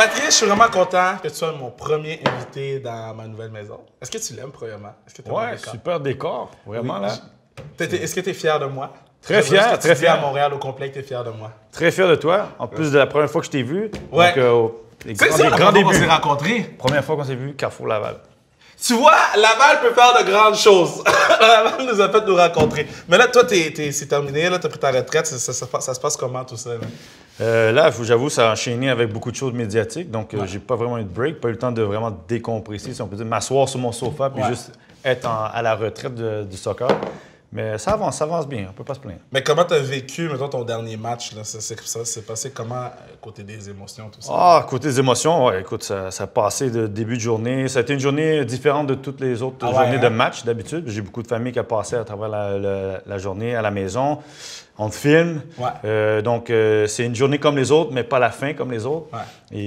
Patrick, je suis vraiment content que tu sois mon premier invité dans ma nouvelle maison. Est-ce que tu l'aimes, premièrement? Est-ce que tu aimes le décor? Super décor. Vraiment, Oui. là. Est-ce que tu es fier de moi? Très fier, très fier. À Montréal au complet, tu es fier de moi. Très fier de toi. En plus de la première fois que je t'ai vu. Ouais. Donc, les C'est grands la débuts. qu'on s'est rencontrés. Première fois qu'on s'est vu, Carrefour Laval. Tu vois, Laval peut faire de grandes choses. Laval nous a fait nous rencontrer. Mais là, toi, c'est terminé, là, tu as pris ta retraite. Ça se passe comment, tout ça? Là, j'avoue, ça a enchaîné avec beaucoup de choses médiatiques. Donc, j'ai pas vraiment eu de break, pas eu le temps de vraiment décompresser, si on peut dire, m'asseoir sur mon sofa puis juste être à la retraite du soccer. Mais ça avance bien, on peut pas se plaindre. Mais comment tu as vécu, mettons, ton dernier match? Ça s'est passé comment, côté des émotions, tout ça? Ah, côté des émotions, ouais, écoute, ça a passé de début de journée. Ça a été une journée différente de toutes les autres journées de match d'habitude. J'ai beaucoup de familles qui ont passé à travers la journée à la maison. On te filme. Ouais. Donc, c'est une journée comme les autres, mais pas la fin comme les autres. Ouais.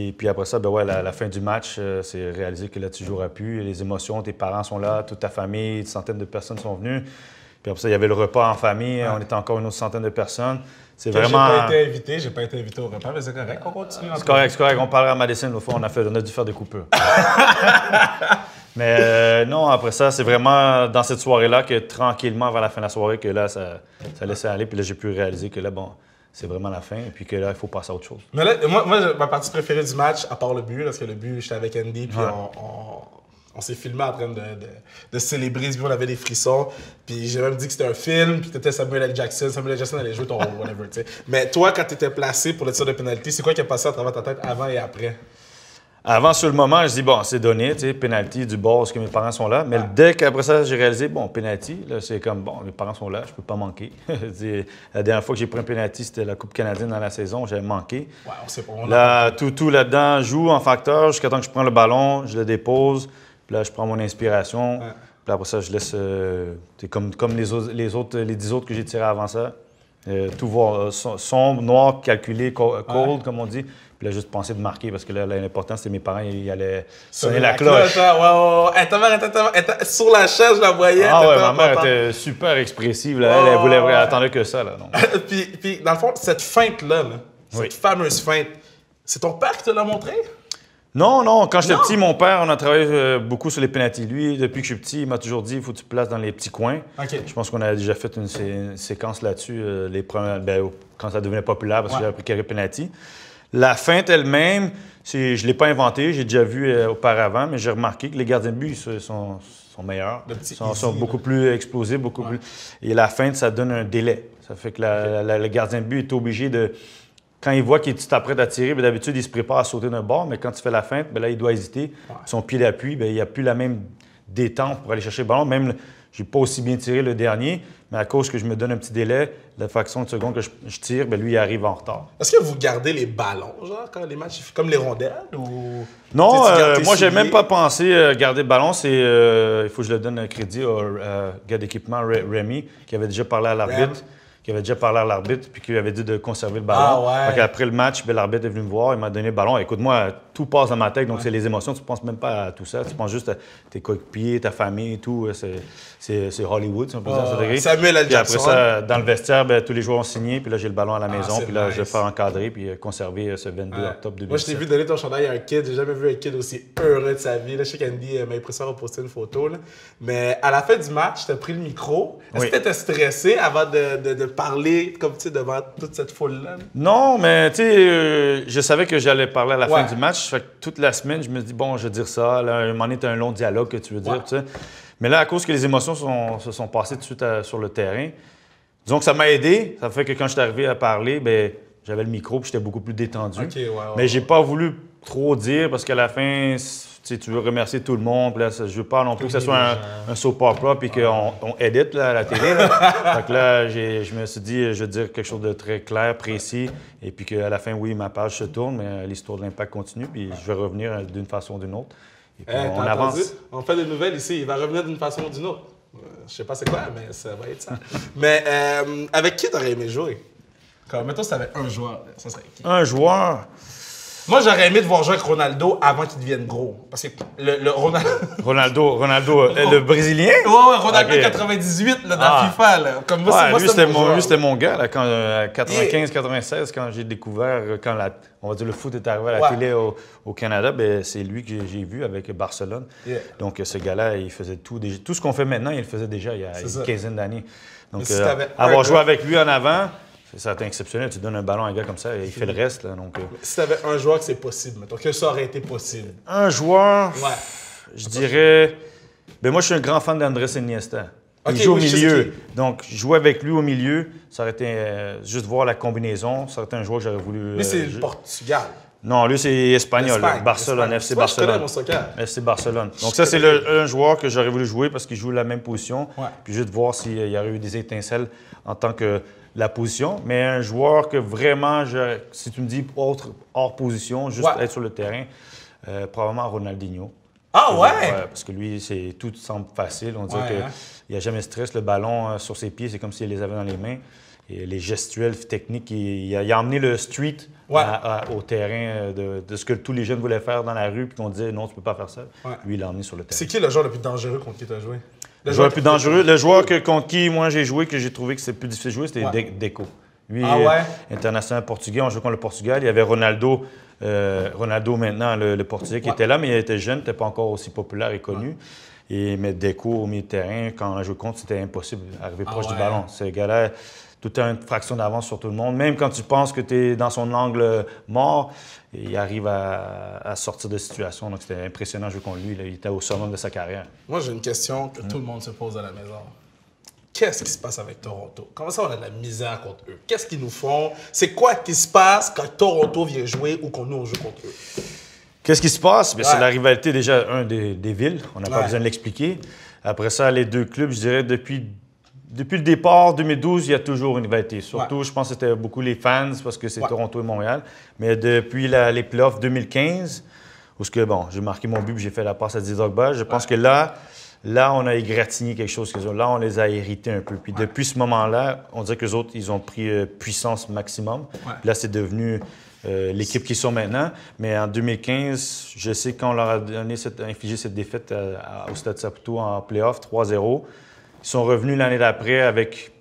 Et puis après ça, ben ouais, la fin du match, c'est réalisé que là, tu joueras plus. Les émotions, tes parents sont là, toute ta famille, des centaines de personnes sont venues. Puis après ça, il y avait le repas en famille. Ouais. On était encore une autre centaine de personnes. C'est vraiment... J'ai pas été invité au repas, mais c'est correct, on continue. C'est correct. On parlera à Madison l'autre fois, on a dû faire des coupures. Mais non, après ça, c'est vraiment dans cette soirée-là que tranquillement, vers la fin de la soirée, que là, ça laissait aller. Puis là, j'ai pu réaliser que là, bon, c'est vraiment la fin. Et puis que là, il faut passer à autre chose. Mais là, moi ma partie préférée du match, à part le but, parce que le but, j'étais avec Andy, puis on s'est filmé en train de célébrer, puis on avait des frissons. Puis j'ai même dit que c'était un film, puis t'étais Samuel L. Jackson. Samuel L. Jackson allait jouer ton rôle, whatever, tu sais. Mais toi, quand t'étais placé pour le tir de pénalty, c'est quoi qui a passé à travers ta tête avant et après? Avant, sur le moment, je dis, bon, c'est donné, tu sais, pénalty du bord, parce que mes parents sont là. Mais dès qu'après ça, j'ai réalisé, bon, pénalty, là, c'est comme, bon, mes parents sont là, je peux pas manquer. La dernière fois que j'ai pris un pénalty, c'était la Coupe canadienne dans la saison, j'avais manqué. Ouais, on sait pas. Là, tout là-dedans joue en facteur jusqu'à temps que je prends le ballon, je le dépose, puis là, je prends mon inspiration. Ouais. Puis après ça, je laisse, comme les 10 autres que j'ai tirés avant ça. Tout voir sombre, noir, calculé, cold, comme on dit. Puis là, juste penser de marquer, parce que là, l'important, c'était mes parents, ils allaient sonner la cloche. Ouais. Ta mère était sur la chaise, je la voyais. Ah ouais, ma mère était super expressive. Là. Elle voulait vraiment attendre que ça. Là, puis, dans le fond, cette feinte-là, cette fameuse feinte, c'est ton père qui te l'a montré? Non. Quand j'étais petit, mon père, on a travaillé beaucoup sur les pénaltys. Lui, depuis que je suis petit, il m'a toujours dit il faut que tu te places dans les petits coins. Okay. Je pense qu'on a déjà fait une séquence là-dessus, quand ça devenait populaire, parce que j'ai appris quelques pénaltys. La feinte elle-même, je ne l'ai pas inventée, j'ai déjà vu auparavant, mais j'ai remarqué que les gardiens de but sont meilleurs, sont beaucoup plus explosifs, beaucoup plus. Et la feinte, ça donne un délai. Ça fait que le gardien de but est obligé de... Quand il voit qu'il t'apprête à tirer, d'habitude, il se prépare à sauter d'un bord, mais quand tu fais la feinte, là, il doit hésiter. Son pied d'appui, il n'y a plus la même détente pour aller chercher le ballon. Même, je n'ai pas aussi bien tiré le dernier, mais à cause que je me donne un petit délai, la fraction de seconde que je tire, lui, il arrive en retard. Est-ce que vous gardez les ballons, genre, quand les matchs, comme les rondelles? Ou... Non, moi, je n'ai même pas pensé garder le ballon. Il faut que je le donne un crédit au gars d'équipement, Rémi, qui avait déjà parlé à l'arbitre. Puis qui avait dit de conserver le ballon. Après le match, l'arbitre est venu me voir, il m'a donné le ballon. Écoute-moi, tout passe dans ma tête, donc c'est les émotions, tu ne penses même pas à tout ça. Tu penses juste à tes coéquipiers, ta famille et tout. C'est Hollywood, si on peut dire ça degré. Samuel L. Jackson. Après ça, dans le vestiaire, tous les joueurs ont signé, puis là, j'ai le ballon à la maison, puis là, je vais faire encadrer, puis conserver ce 22 octobre 2017. Moi, je t'ai vu donner ton chandail à un kid. J'ai jamais vu un kid aussi heureux de sa vie. Là, je sais qu'Andy m'a impressionné à reposter une photo. Là. Mais à la fin du match, tu as pris le micro. Est-ce que tu étais stressé avant de parler comme devant toute cette foule-là? Non, mais tu sais, je savais que j'allais parler à la fin du match. Fait que toute la semaine, je me dis, bon, je vais dire ça. Là, à un moment donné, tu as un long dialogue que tu veux dire. Tu sais. Mais là, à cause que les émotions se sont passées tout de suite sur le terrain, disons que ça m'a aidé. Ça fait que quand je suis arrivé à parler, j'avais le micro et j'étais beaucoup plus détendu. Mais j'ai pas voulu trop dire parce qu'à la fin, tu veux remercier tout le monde. Là, je veux pas non plus que ce soit un soap opera et qu'on édite là, à la télé. Fait que là, je me suis dit, je vais dire quelque chose de très clair, précis. Et puis qu'à la fin, oui, ma page se tourne, mais l'histoire de l'Impact continue. Puis je vais revenir d'une façon ou d'une autre. Et puis on avance. On fait des nouvelles ici. Il va revenir d'une façon ou d'une autre. Je sais pas c'est quoi, mais ça va être ça. Mais avec qui t'aurais aimé jouer? Mettons si t'avais un joueur, ça serait qui? Un joueur? Moi, j'aurais aimé de voir jouer avec Ronaldo avant qu'il devienne gros. Parce que le Ronaldo... Ronaldo, le Brésilien? Ouais, Ronaldo 98 là, dans FIFA. Là. Comme moi, lui, c'était mon gars. Là, quand 95-96, quand j'ai découvert, on va dire le foot est arrivé à la télé au Canada, ben, c'est lui que j'ai vu avec Barcelone. Donc, ce gars-là, il faisait tout. Tout ce qu'on fait maintenant, il le faisait déjà il y a une quinzaine d'années. Donc, avoir joué avec lui en avant... Ça a été exceptionnel. Tu donnes un ballon à un gars comme ça et il fait le reste. Là, donc, si tu avais un joueur que c'est possible, mettons, que ça aurait été possible. Un joueur, je dirais... Ben moi, je suis un grand fan d'Andrés Iniesta. Il joue au milieu. Donc, jouer avec lui au milieu, ça aurait été juste voir la combinaison. Ça aurait été un joueur que j'aurais voulu... Lui, c'est le Portugal. Non, lui, c'est espagnol. Barcelone, FC Barcelone. FC Barcelone. Donc, ça, c'est un joueur que j'aurais voulu jouer parce qu'il joue la même position. Puis juste voir s'il y aurait eu des étincelles en tant que la position. Mais un joueur que vraiment, si tu me dis hors position, juste être sur le terrain, probablement Ronaldinho. Ah ouais? Parce que lui, tout semble facile. On dirait qu'il n'y a jamais de stress. Le ballon sur ses pieds, c'est comme s'il les avait dans les mains. Et les gestuels techniques, il a emmené le street au terrain de ce que tous les jeunes voulaient faire dans la rue, puis qu'on disait non, tu peux pas faire ça. Lui, il l'a emmené sur le terrain. C'est qui le joueur le plus dangereux contre qui tu as joué? Le joueur le plus dangereux, le joueur contre qui moi j'ai joué, que j'ai trouvé que c'était plus difficile de jouer, c'était Deco. Lui, international portugais, on jouait contre le Portugal. Il y avait Ronaldo maintenant, le Portugais, qui était là, mais il était jeune, n'était pas encore aussi populaire et connu. Mais Deco, au milieu de terrain, quand on a joué contre, c'était impossible d'arriver proche du ballon. Ce gars-là, tout a une fraction d'avance sur tout le monde. Même quand tu penses que tu es dans son angle mort, il arrive à sortir de situation. Donc, c'était impressionnant de jouer contre lui. Là. Il était au sommet de sa carrière. Moi, j'ai une question que tout le monde se pose à la maison. Qu'est-ce qui se passe avec Toronto? Comment ça, on a de la misère contre eux? Qu'est-ce qu'ils nous font? C'est quoi qui se passe quand Toronto vient jouer ou quand nous, on joue contre eux? Qu'est-ce qui se passe? C'est la rivalité déjà, des villes. On n'a pas besoin de l'expliquer. Après ça, les deux clubs, je dirais, depuis le départ, 2012, il y a toujours une rivalité. Surtout, je pense que c'était beaucoup les fans parce que c'est Toronto et Montréal. Mais depuis les playoffs 2015, où j'ai marqué mon but et j'ai fait la passe à Drogba, je pense que là, on a égratigné quelque chose. Là, on les a hérités un peu. Puis depuis ce moment-là, on dirait qu'eux autres, ils ont pris puissance maximum. Puis là, c'est devenu l'équipe qu'ils sont maintenant. Mais en 2015, je sais quand on leur a infligé cette défaite au Stade Saputo en playoff, 3-0, ils sont revenus l'année d'après avec,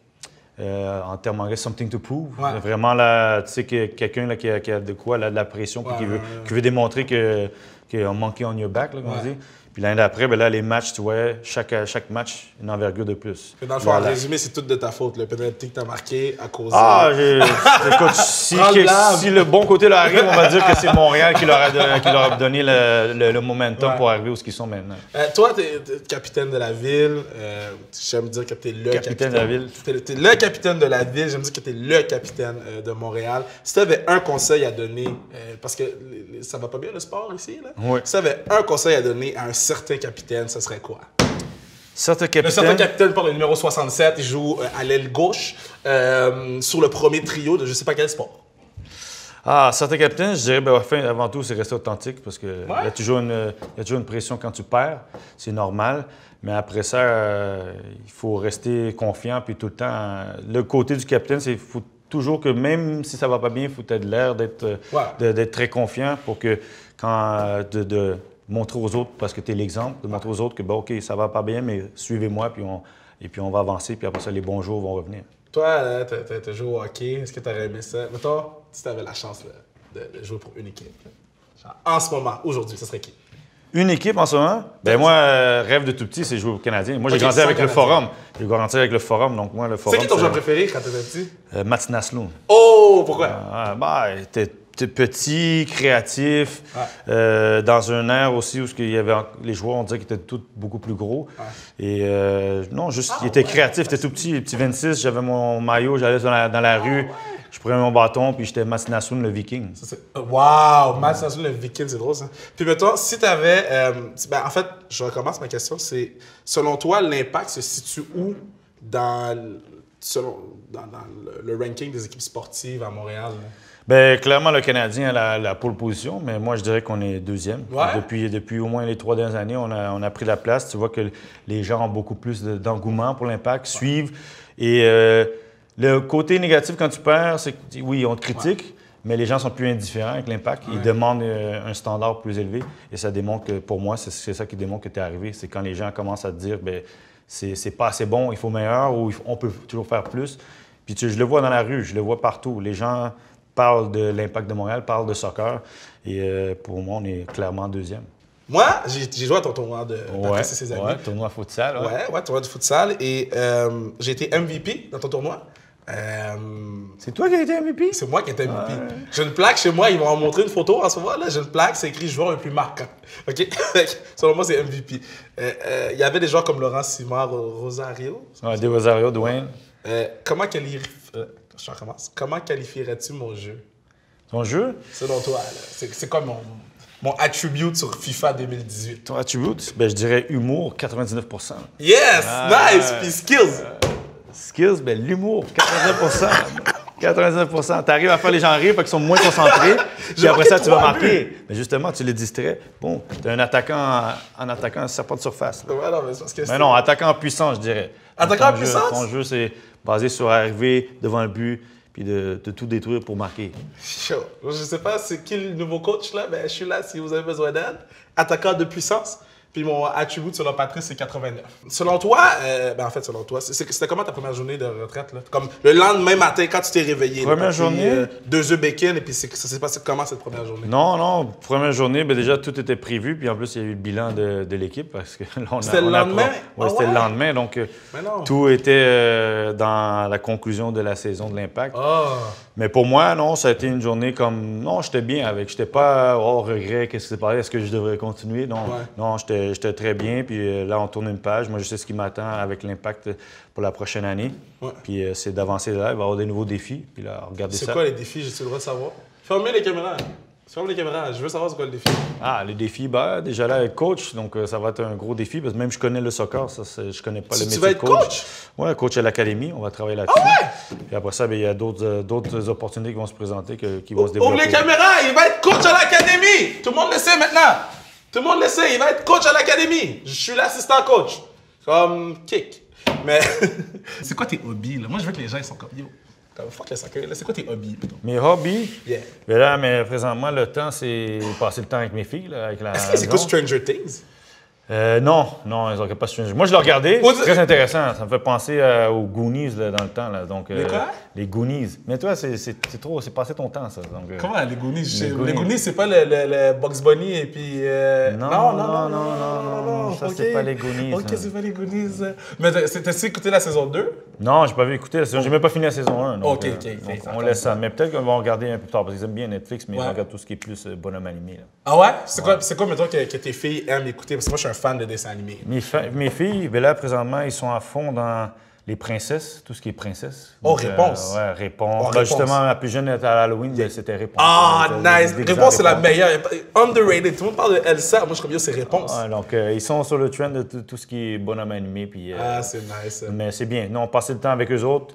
en termes anglais, something to prove. Vraiment, là, tu sais, quelqu'un qui a de quoi, là, de la pression, puis qui veut démontrer qu'il a manqué on your back, là, comme on dit. Puis l'année d'après, là, les matchs, tu vois, chaque match, une envergure de plus. Dans le fond, en résumé, c'est tout de ta faute. Le penalty que tu as marqué à cause écoute, si le bon côté leur arrive, on va dire que c'est Montréal qui leur a donné le momentum pour arriver où ils sont maintenant. Toi, tu es capitaine de la ville. J'aime dire que tu es le capitaine de la ville. Tu es le capitaine de la ville. J'aime dire que tu es le capitaine de Montréal. Si tu avais un conseil à donner, parce que ça va pas bien le sport ici, là. Si tu avais un conseil à donner à un certain capitaine, ce serait quoi? Certain capitaine. Le certain capitaine par le numéro 67, il joue à l'aile gauche sur le premier trio de je sais pas quel sport. Certain capitaine, je dirais, avant tout, c'est rester authentique parce qu'il y a toujours une pression quand tu perds. C'est normal. Mais après ça, il faut rester confiant. Puis tout le temps, le côté du capitaine, c'est faut toujours que même si ça va pas bien, il faut être l'air d'être très confiant pour que de montrer aux autres, parce que tu es l'exemple, de montrer aux autres que, OK, ça va pas bien, mais suivez-moi, puis on va avancer, puis après ça, les bons jours vont revenir. Toi, tu as joué au hockey, est-ce que tu aurais aimé ça? Mais toi, si tu avais la chance de jouer pour une équipe, genre, en ce moment, aujourd'hui, ce serait qui? Une équipe en ce moment? Moi, rêve de tout petit, c'est jouer au Canadien. Moi, j'ai grandi avec le Forum. J'ai grandi avec le Forum, donc moi, le Forum... C'est qui ton joueur préféré quand tu étais petit? Mats Naslund. Oh, pourquoi? Il était petit, créatif, dans un air aussi où il y avait les joueurs, on dirait qu'ils étaient tous beaucoup plus gros. Et il était créatif, il était tout petit, petit 26, j'avais mon maillot, j'allais dans la rue, je prenais mon bâton, puis j'étais Mats Naslund, le Viking. Wow! Mats Naslund, le Viking, c'est drôle ça. Puis mettons, si tu avais... en fait, je recommence ma question, c'est selon toi, l'impact se situe où dans le ranking des équipes sportives à Montréal? Clairement, le Canadien a la pole position, mais moi, je dirais qu'on est deuxième. Depuis au moins les 3 dernières années, on a pris la place. Tu vois que les gens ont beaucoup plus d'engouement pour l'Impact, suivent. Et le côté négatif quand tu perds, c'est que, oui, on te critique, Mais les gens sont plus indifférents avec l'Impact. Ils demandent un standard plus élevé. Et ça démontre que, pour moi, c'est ça qui démontre que tu es arrivé. C'est quand les gens commencent à te dire, bien, c'est pas assez bon, il faut meilleur ou on peut toujours faire plus. Puis je le vois dans la rue, je le vois partout. Les gens parlent de l'Impact de Montréal, parlent de soccer. Et pour moi, on est clairement deuxième. Moi, j'ai joué à ton tournoi de Patrice et ses amis. Ouais, tournoi futsal. Ouais, tournoi de futsal. Et j'ai été MVP dans ton tournoi. C'est toi qui as été MVP? C'est moi qui ai été MVP. J'ai une plaque chez moi, ils vont en montrer une photo en ce moment. J'ai une plaque, c'est écrit joueur le plus marquant. OK? Selon moi, c'est MVP. Il y avait des joueurs comme Laurent Simard, Rosario. Ouais, des Rosario, Dwayne. Comment qualifierais-tu mon jeu? Ton jeu? Selon toi, c'est quoi mon attribute sur FIFA 2018? Ton attribute? Ben, je dirais humour, 99%. Yes! Nice! Puis skills! Skills, ben l'humour, 99%. 99%. Tu arrives à faire les gens rire parce qu'ils sont moins concentrés. Puis après ça, tu vas marquer. Mais justement, tu les distrais. Bon, tu es un attaquant en attaquant un serpent de surface. Ouais, non, mais c'est parce que mais non, attaquant en puissance, je dirais. Attaquant en puissance? Ton jeu, c'est basé sur arriver devant le but puis de tout détruire pour marquer. Chaud. Je sais pas c'est qui le nouveau coach, là, mais je suis là si vous avez besoin d'aide. Attaquant de puissance. Puis mon attribut selon Patrice, c'est 89. Selon toi, selon toi, c'était comment ta première journée de retraite? Là? Comme le lendemain matin, quand tu t'es réveillé. Première journée? 2 œufs bacon, et puis ça s'est passé comment cette première journée? Non. Première journée, ben déjà, tout était prévu. Puis en plus, il y a eu le bilan de l'équipe. Parce que là, c'était le lendemain? Oui, c'était le lendemain. Donc, tout était dans la conclusion de la saison de l'Impact. Mais pour moi, non, ça a été une journée comme... Non, j'étais bien avec. J'étais pas, regret, qu'est-ce qui s'est passé? Est-ce que je devrais continuer? Non, j'étais très bien. Puis là, on tourne une page. Moi, je sais ce qui m'attend avec l'Impact pour la prochaine année. Puis c'est d'avancer là. Il va y avoir des nouveaux défis. Puis là, regardez ça. C'est quoi les défis? J'ai le droit de savoir? Fermez les caméras. Ferme les caméras. Je veux savoir c'est quoi le défi. Les défis, déjà là, être coach. Donc, ça va être un gros défi. Parce que même je connais le soccer. Je connais pas le métier de coach. Tu vas être coach? Oui, coach à l'académie. On va travailler là-dessus. Ah ouais? Puis après ça, il y a d'autres opportunités qui vont se présenter, qui vont se développer. Ouvre les caméras. Il va être coach à l'académie. Tout le monde le sait maintenant. Tout le monde le sait, il va être coach à l'académie. Je suis l'assistant coach. Comme kick. Mais c'est quoi tes hobbies, là? Moi, je veux que les gens ils sont comme yo. Comme fuck le soccer, là. C'est quoi tes hobbies, plutôt? Mes hobbies? Yeah. Mais présentement, le temps, c'est passer le temps avec mes filles. Là, avec Est-ce que c'est quoi Stranger Things? Non, ils n'ont pas Stranger. Moi, je l'ai regardé. C'est très intéressant. Ça me fait penser aux Goonies là, dans le temps. Là. Donc, les quoi? Les Goonies. Mais toi, c'est trop. C'est passé ton temps, ça. Donc, comment, les Goonies? Les Goonies, c'est pas le Bugs Bunny et puis. Non. Ça, c'est pas les Goonies. Ok, c'est pas les Goonies. Mais t'as-tu écouté la saison 2? Non, j'ai pas vu écouter la saison. J'ai même pas fini la saison 1. Donc, ok. On laisse ça. Mais peut-être qu'on va regarder un peu plus tard parce qu'ils aiment bien Netflix, mais ils regardent tout ce qui est plus bonhomme animé. Là. Ah ouais? C'est quoi, mettons, que tes filles aiment écouter? Parce que moi, je suis un fan de dessins animés. Mes filles, là, présentement, ils sont à fond dans les princesses, tout ce qui est princesse. Donc, Réponse. Réponse. Justement, la plus jeune était à Halloween, c'était Réponse. Ah, nice! Réponse, c'est la meilleure. Underrated. Tout le monde parle de Elsa. Moi, je crois bien que c'est Réponse. Donc, ils sont sur le trend de tout ce qui est bonhomme animé. Puis, c'est nice. Mais c'est bien. Nous, on passait le temps avec eux autres.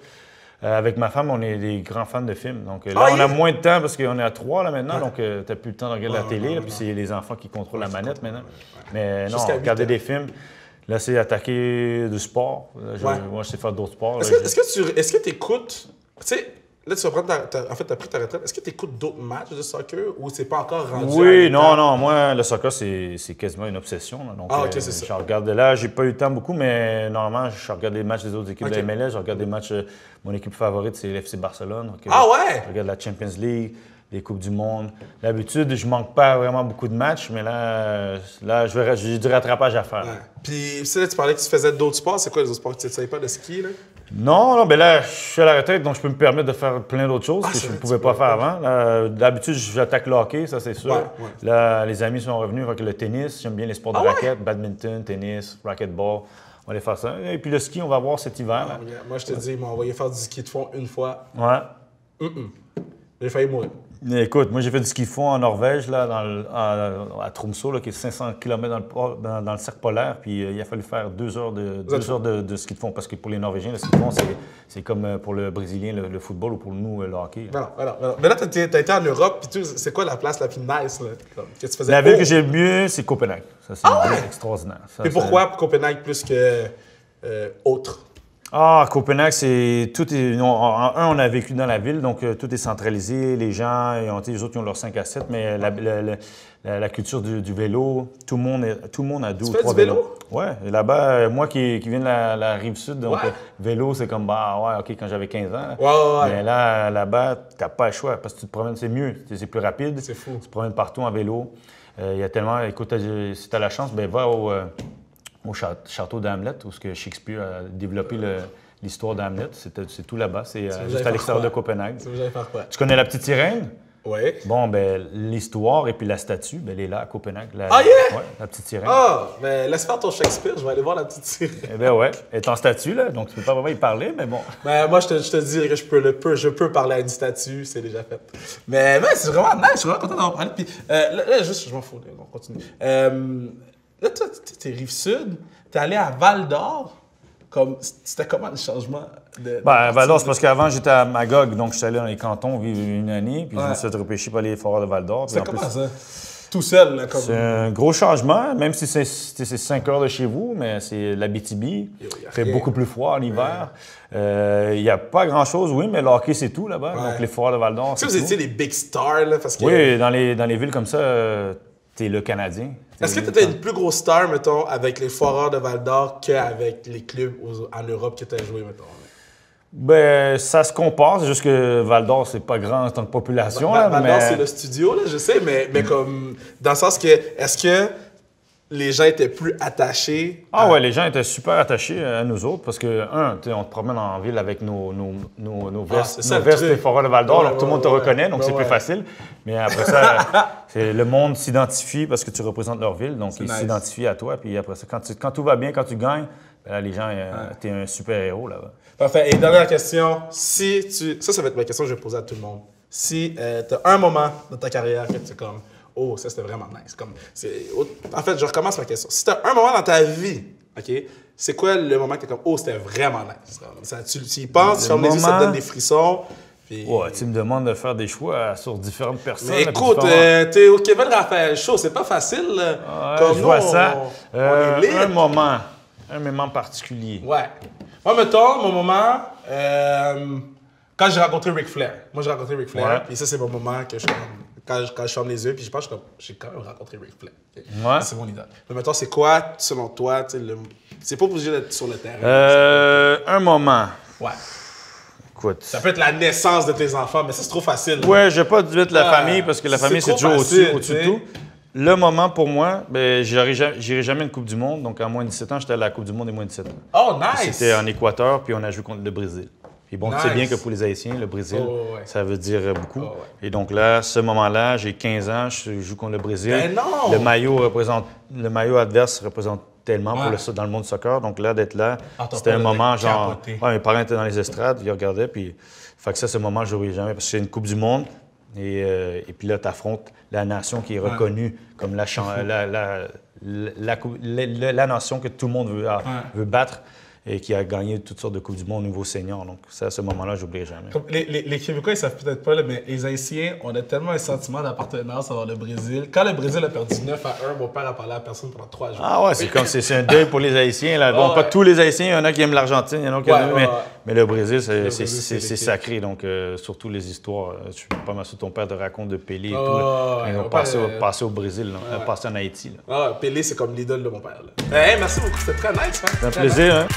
Avec ma femme, on est des grands fans de films. Donc là, on a moins de temps parce qu'on est à 3 là, maintenant. Donc, t'as plus le temps de regarder la télé. Puis c'est les enfants qui contrôlent la manette maintenant. Mais non, regarder des films. Là, c'est attaquer du sport. Moi, je sais faire d'autres sports. Est-ce que tu écoutes... Tu sais, là, tu vas prendre en fait, tu as pris ta retraite. Est-ce que tu écoutes d'autres matchs de soccer ou c'est pas encore rendu Oui, non. Moi, le soccer, c'est quasiment une obsession. Là. Donc, ok, c'est ça. Je regarde là. J'ai pas eu le temps beaucoup, mais normalement, je regarde les matchs des autres équipes de MLS. Je regarde des matchs... mon équipe favorite, c'est l'FC Barcelone. Donc, ouais? Je regarde la Champions League, les Coupes du Monde. D'habitude, je manque pas vraiment beaucoup de matchs, mais là j'ai du rattrapage à faire. Ouais. Puis, là, tu parlais que tu faisais d'autres sports. C'est quoi les autres sports? Tu ne savais pas de ski, là? Non, là, je suis à la retraite, donc je peux me permettre de faire plein d'autres choses que je ne pouvais pas faire avant. D'habitude, j'attaque le hockey, ça, c'est sûr. Ouais. Là, les amis sont revenus avec le tennis. J'aime bien les sports de raquettes, badminton, tennis, racquetball. On va aller faire ça. Et puis le ski, on va voir cet hiver. Là. Moi, je te dis, ils m'ont envoyé faire du ski de fond une fois. Ouais. J'ai failli mourir. Écoute, moi, j'ai fait du ski de fond en Norvège, là, à Tromsø, là, qui est 500 km dans le cercle polaire. Puis il a fallu faire 2 heures de ski de fond. Parce que pour les Norvégiens, le ski de fond, c'est comme pour le Brésilien, le football, ou pour nous, le hockey. Non. Mais là, tu as été en Europe, puis c'est quoi la place la plus nice là, que tu faisais? La ville que j'ai le mieux, c'est Copenhague. Ça, c'est une ville extraordinaire. Et pourquoi Copenhague plus que autre? Ah, Copenhague, c'est tout est. On a vécu dans la ville, donc tout est centralisé. Les gens, les autres, ils ont leurs 5 à 7, mais la culture du vélo, tout le monde a 2 ou 3 vélos. Oui, là-bas, moi qui viens de la Rive-Sud, donc vélo, c'est comme, OK, quand j'avais 15 ans. Mais là-bas, tu n'as pas le choix parce que tu te promènes, c'est mieux, c'est plus rapide. C'est fou. Tu te promènes partout en vélo. Il y a tellement. Écoute, si tu as la chance, va au château d'Hamlet, où Shakespeare a développé l'histoire d'Hamlet. C'est tout là-bas. C'est juste à l'extérieur de Copenhague. Tu connais la petite sirène? Oui. Bon, l'histoire et puis la statue, elle est là à Copenhague. Oui, la petite sirène. Mais laisse faire ton Shakespeare, je vais aller voir la petite sirène. Eh bien, ouais. Elle est en statue, là, donc tu peux pas vraiment y parler, mais bon. Moi, je te dis que je peux parler à une statue, c'est déjà fait. Mais c'est vraiment nice, je suis vraiment content d'en parler. Puis là, juste, je m'en fous, on continue. Là, toi, t'es Rive-Sud, t'es allé à Val-d'Or. C'était comment le changement Val-d'Or, c'est parce qu'avant, j'étais à Magog, donc je suis allé dans les cantons vivre une année, puis je me suis fait repêcher par les foreurs de Val-d'Or. C'est comment ça? Tout seul, là, comme... C'est un gros changement, même si c'est 5 heures de chez vous, mais c'est l'Abitibi. Il fait beaucoup plus froid en hiver. Il n'y a pas grand-chose, oui, mais le hockey, c'est tout là-bas. Donc les foreurs de Val-d'Or, c'est tout. Vous étiez les big stars, là, parce que... Oui, dans les villes comme ça, t'es le Canadien. Est-ce que tu étais une plus grosse star, mettons, avec les Foreurs de Val-d'Or qu'avec les clubs en Europe que tu as joué, mettons? Ça se compare. C'est juste que Val-d'Or, c'est pas grand en tant que population. Val-d'Or, c'est le studio, là, je sais, mais comme dans le sens que, est-ce que les gens étaient plus attachés? Ouais, les gens étaient super attachés à nous autres parce que, on te promène en ville avec nos vestes, des Foreurs de Val-d'Or, donc tout le monde te reconnaît, donc c'est plus facile. Mais après ça, le monde s'identifie parce que tu représentes leur ville, donc ils s'identifient à toi. Puis après ça, quand tout va bien, quand tu gagnes, les gens, t'es un super-héros là-bas. Parfait. Et dernière question, ça va être ma question que je vais poser à tout le monde. Si tu as un moment dans ta carrière que tu es comme... Oh, ça, c'était vraiment nice. En fait, je recommence ma question. Si tu as un moment dans ta vie, OK, c'est quoi le moment que tu es comme, oh, c'était vraiment nice? Tu y penses, tu fermes les yeux, ça te donne des frissons. Puis... Ouais, tu me demandes de faire des choix sur différentes personnes. Mais écoute, t'es au Kevin Raphaël Show, c'est pas facile. Comme je vois ça. Un moment particulier. Ouais. Moi, mettons, mon moment, quand j'ai rencontré Ric Flair. Moi, j'ai rencontré Ric Flair, puis ça, c'est mon moment que je quand je ferme les yeux, puis je pense que j'ai quand même rencontré Ric Flair. Okay? Ouais. C'est mon idole. Mais mettons, c'est quoi, selon toi, c'est pas obligé d'être sur le terrain. Un moment. Ouais. Écoute. Ça peut être la naissance de tes enfants, mais ça, c'est trop facile. Ouais, je vais pas dire la famille, parce que la famille, c'est toujours au-dessus de tout. Le moment pour moi, j'irai jamais une Coupe du Monde. Donc, à moins de 17 ans, j'étais à la Coupe du Monde des moins de 17 ans. Oh, nice! C'était en Équateur, puis on a joué contre le Brésil. Puis bon, tu sais bien que pour les Haïtiens, le Brésil, ça veut dire beaucoup. Et donc là, ce moment-là, j'ai 15 ans, je joue contre le Brésil. Ben non! Le maillot adverse représente tellement dans le monde du soccer. Donc là, d'être là, c'était un moment genre... Ouais, mes parents étaient dans les estrades, ils regardaient, puis... Fait que ça, ce moment, je n'oublierai jamais, parce que c'est une Coupe du Monde. Et puis là, tu affrontes la nation qui est reconnue comme la nation que tout le monde veut battre et qui a gagné toutes sortes de Coupes du Monde au niveau senior. Donc ça, à ce moment-là, je n'oublierai jamais. Comme les Québécois, ils savent peut-être pas, mais les Haïtiens, on a tellement un sentiment d'appartenance envers le Brésil. Quand le Brésil a perdu 9-1, mon père a parlé à personne pendant 3 jours. Ah ouais, c'est un deuil pour les Haïtiens. Là. Bon, pas tous les Haïtiens, il y en a qui aiment l'Argentine, il y en a qui aiment... Mais le Brésil, c'est sacré. Donc, surtout les histoires, je suis pas mal sûr ton père te raconte de Pelé et tout. Quand ils ont passé au Brésil, passé en Haïti. Pelé, c'est comme l'idole de mon père. Merci beaucoup, c'était très nice. C'est un plaisir. Hein?